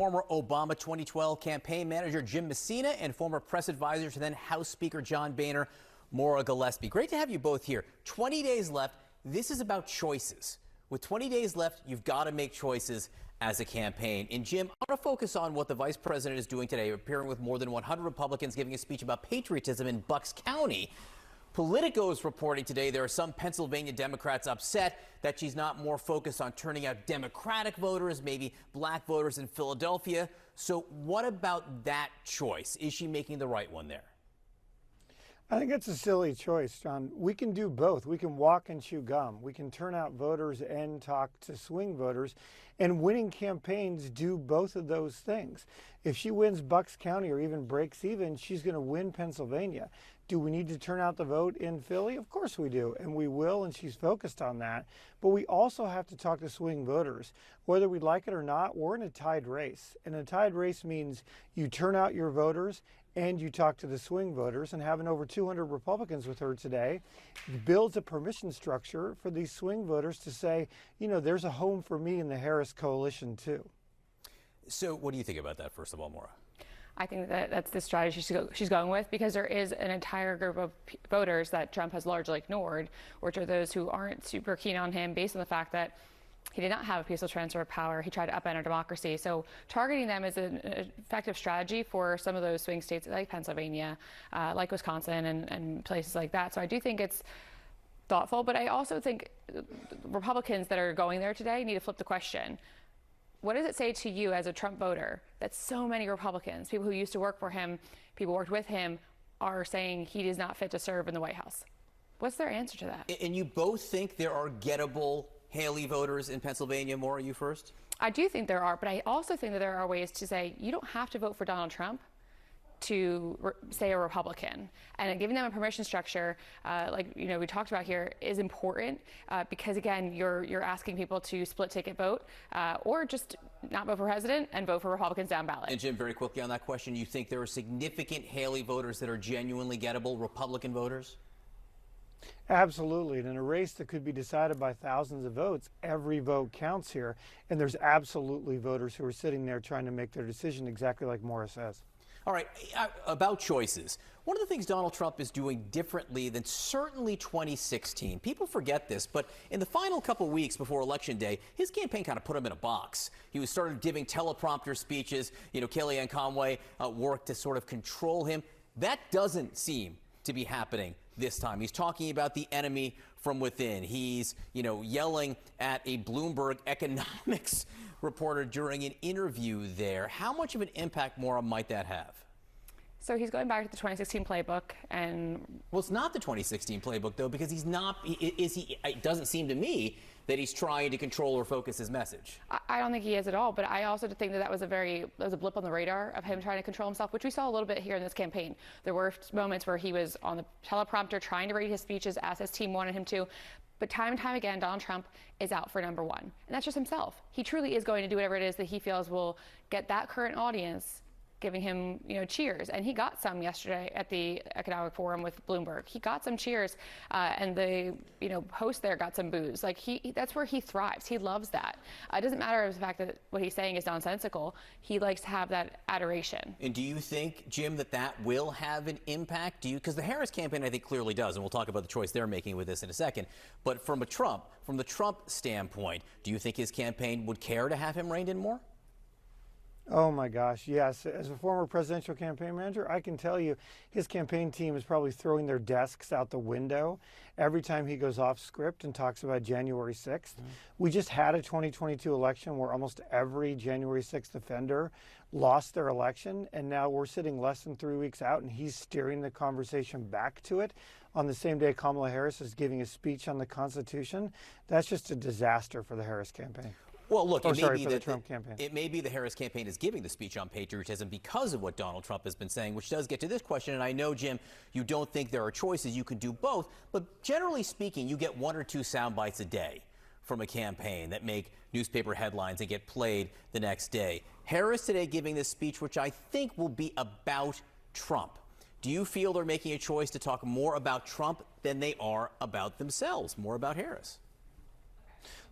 Former Obama 2012 campaign manager Jim Messina and former press advisor to then House Speaker John Boehner, Maura Gillespie. Great to have you both here. 20 days left. This is about choices. With 20 days left, you've got to make choices as a campaign. And Jim, I want to focus on what the vice president is doing today, appearing with more than 100 Republicans giving a speech about patriotism in Bucks County. Politico is reporting today there are some Pennsylvania Democrats upset that she's not more focused on turning out Democratic voters, maybe black voters in Philadelphia. So what about that choice? Is she making the right one there? I think it's a silly choice, John. We can do both. We can walk and chew gum. We can turn out voters and talk to swing voters. And winning campaigns do both of those things. If she wins Bucks County or even breaks even, she's going to win Pennsylvania. Do we need to turn out the vote in Philly? Of course we do, and we will, and she's focused on that. But we also have to talk to swing voters. Whether we like it or not, we're in a tied race. And a tied race means you turn out your voters and you talk to the swing voters, and having over 200 Republicans with her today builds a permission structure for these swing voters to say, you know, there's a home for me in the Harris coalition too. So what do you think about that, first of all, Maura? I think that that's the strategy she's going with, because there is an entire group of voters that Trump has largely ignored, which are those who aren't super keen on him based on the fact that he did not have a peaceful transfer of power. He tried to upend our democracy. So targeting them is an effective strategy for some of those swing states like Pennsylvania, like Wisconsin, and places like that. So I do think it's thoughtful, but I also think Republicans that are going there today need to flip the question. What does it say to you as a Trump voter that so many Republicans, people who used to work for him, people who worked with him, are saying he is not fit to serve in the White House? What's their answer to that? And you both think there are gettable Haley voters in Pennsylvania? Maura, you first? I do think there are, but I also think that there are ways to say you don't have to vote for Donald Trump to say a Republican, and giving them a permission structure, like we talked about here, is important because again, you're asking people to split ticket vote or just not vote for president and vote for Republicans down ballot. And Jim, very quickly on that question, you think there are significant Haley voters that are genuinely gettable Republican voters? Absolutely. And in a race that could be decided by thousands of votes, every vote counts here. And there's absolutely voters who are sitting there trying to make their decision exactly like Maura says. All right, about choices. One of the things Donald Trump is doing differently than certainly 2016, people forget this, but in the final couple weeks before Election Day, his campaign kind of put him in a box. He was started giving teleprompter speeches. Kellyanne Conway worked to sort of control him. That doesn't seem to be happening this time. He's talking about the enemy from within. He's, yelling at a Bloomberg economics reporter during an interview there. How much of an impact, Maura, might that have? So he's going back to the 2016 playbook, and well, it's not the 2016 playbook though, because he's not. It doesn't seem to me that he's trying to control or focus his message. I don't think he is at all, but I also think that was a blip on the radar of him trying to control himself, which we saw a little bit here in this campaign. There were moments where he was on the teleprompter trying to read his speeches as his team wanted him to. But time and time again, Donald Trump is out for number one. And that's just himself. He truly is going to do whatever it is that he feels will get that current audience giving him, cheers. And he got some yesterday at the Economic Forum with Bloomberg. He got some cheers, and the, host there got some boos. Like that's where he thrives. He loves that. It doesn't matter the fact that what he's saying is nonsensical. He likes to have that adoration. And do you think, Jim, that will have an impact? Because the Harris campaign, I think, clearly does, and we'll talk about the choice they're making with this in a second. But from the Trump standpoint, do you think his campaign would care to have him reined in more? Oh my gosh, yes. As a former presidential campaign manager, I can tell you his campaign team is probably throwing their desks out the window every time he goes off script and talks about January 6th. We just had a 2022 election where almost every January 6th offender lost their election, and now we're sitting less than 3 weeks out and he's steering the conversation back to it. On the same day Kamala Harris is giving a speech on the Constitution. That's just a disaster for the Harris campaign. Well, look, it may be the Harris campaign is giving the speech on patriotism because of what Donald Trump has been saying, which does get to this question. And I know, Jim, you don't think there are choices. You could do both. But generally speaking, you get one or two sound bites a day from a campaign that make newspaper headlines and get played the next day. Harris today giving this speech, which I think will be about Trump. Do you feel they're making a choice to talk more about Trump than they are about themselves, more about Harris?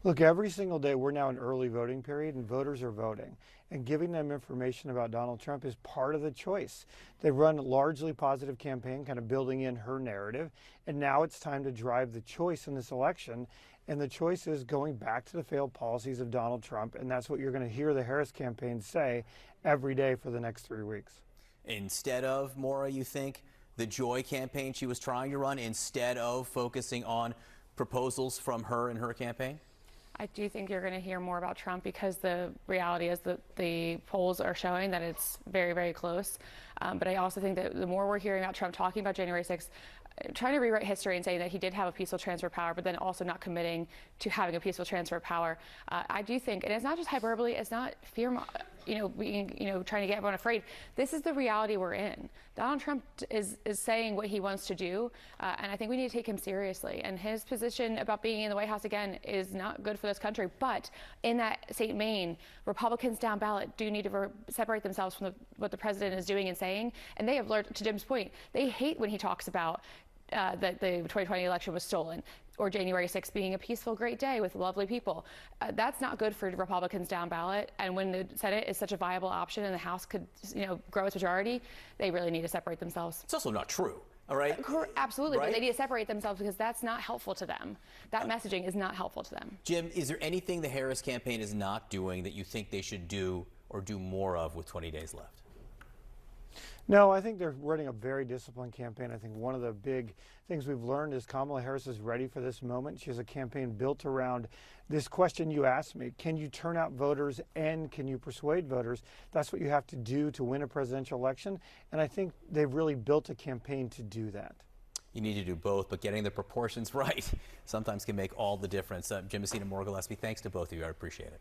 Look, every single day we're now in early voting period and voters are voting. And giving them information about Donald Trump is part of the choice. They run a largely positive campaign, kind of building in her narrative. And now it's time to drive the choice in this election. And the choice is going back to the failed policies of Donald Trump. And that's what you're going to hear the Harris campaign say every day for the next 3 weeks. Instead of, Maura, you think, the Joy campaign she was trying to run, instead of focusing on proposals from her and her campaign? I do think you're going to hear more about Trump because the reality is that the polls are showing that it's very, very close. But I also think that the more we're hearing about Trump talking about January 6th, trying to rewrite history and saying that he did have a peaceful transfer of power, but then also not committing to having a peaceful transfer of power. I do think, and it's not just hyperbole, it's not fear, being, trying to get everyone afraid. This is the reality we're in. Donald Trump is saying what he wants to do, and I think we need to take him seriously. And his position about being in the White House again is not good for this country. But in that St. Maine, Republicans down ballot do need to separate themselves from what the president is doing and saying. And they have learned, to Jim's point, they hate when he talks about that the 2020 election was stolen, or January 6th being a peaceful, great day with lovely people. That's not good for Republicans down ballot. And when the Senate is such a viable option and the House could, grow its majority, they really need to separate themselves. It's also not true. All right? Absolutely, right? But they need to separate themselves because that's not helpful to them. That messaging is not helpful to them. Jim, is there anything the Harris campaign is not doing that you think they should do or do more of with 20 days left? No, I think they're running a very disciplined campaign. I think one of the big things we've learned is Kamala Harris is ready for this moment. She has a campaign built around this question you asked me. Can you turn out voters and can you persuade voters? That's what you have to do to win a presidential election. And I think they've really built a campaign to do that. You need to do both, but getting the proportions right sometimes can make all the difference. Jim Messina, Maura Gillespie, thanks to both of you. I appreciate it.